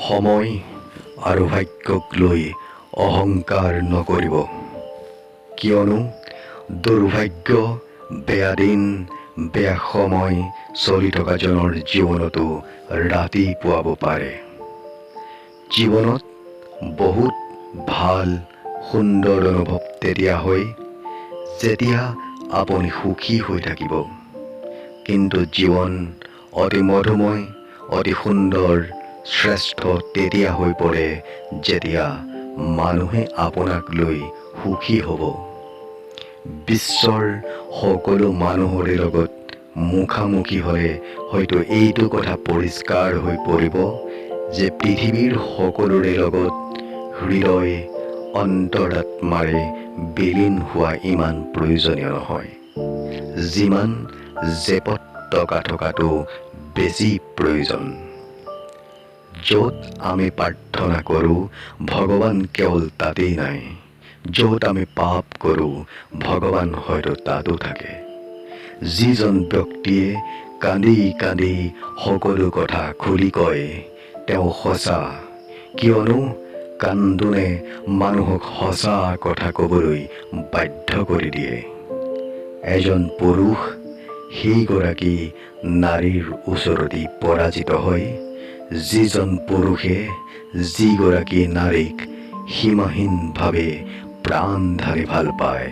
সময় আৰু ভাগ্যক লৈ অহংকাৰ নকৰিব, কিয়নো দুৰ্ভাগ্য, বেয়া দিন, বেয়া সময় চলি থকাজনৰ জীৱনতো ৰাতি পুৱাব পাৰে। জীৱনত বহুত ভাল সুন্দৰ অনুভৱ তেতিয়া হয় যেতিয়া আপুনি সুখী হৈ থাকিব, কিন্তু জীৱন অতি মধুময়, অতি সুন্দৰ, শ্ৰেষ্ঠ তেতিয়া হৈ পৰে যেতিয়া মানুহে আপোনাক লৈ সুখী হ'ব। বিশ্বৰ সকলো মানুহৰে লগত মুখামুখি হ'লে হয়তো এইটো কথা পৰিষ্কাৰ হৈ পৰিব যে পৃথিৱীৰ সকলোৰে লগত হৃদয় অন্তৰাত্মাৰে বিলীন হোৱা ইমান প্ৰয়োজনীয় নহয়, যিমান জেপত টকা থকাটো বেছি প্ৰয়োজন। য'ত আমি প্ৰাৰ্থনা কৰোঁ ভগৱান কেৱল তাতেই নাই, য'ত আমি পাপ কৰোঁ ভগৱান হয়তো তাতো থাকে। যিজন ব্যক্তিয়ে কান্দি কান্দি সকলো কথা খুলি কয় তেওঁ সঁচা, কিয়নো কান্দোনে মানুহক সঁচা কথা ক'বলৈ বাধ্য কৰি দিয়ে। এজন পুৰুষ সেইগৰাকী নাৰীৰ ওচৰতেই পৰাজিত হয় যিজন পুৰুষে যিগৰাকী নাৰীক সীমাহীনভাৱে প্ৰাণ ঢালি ভাল পায়।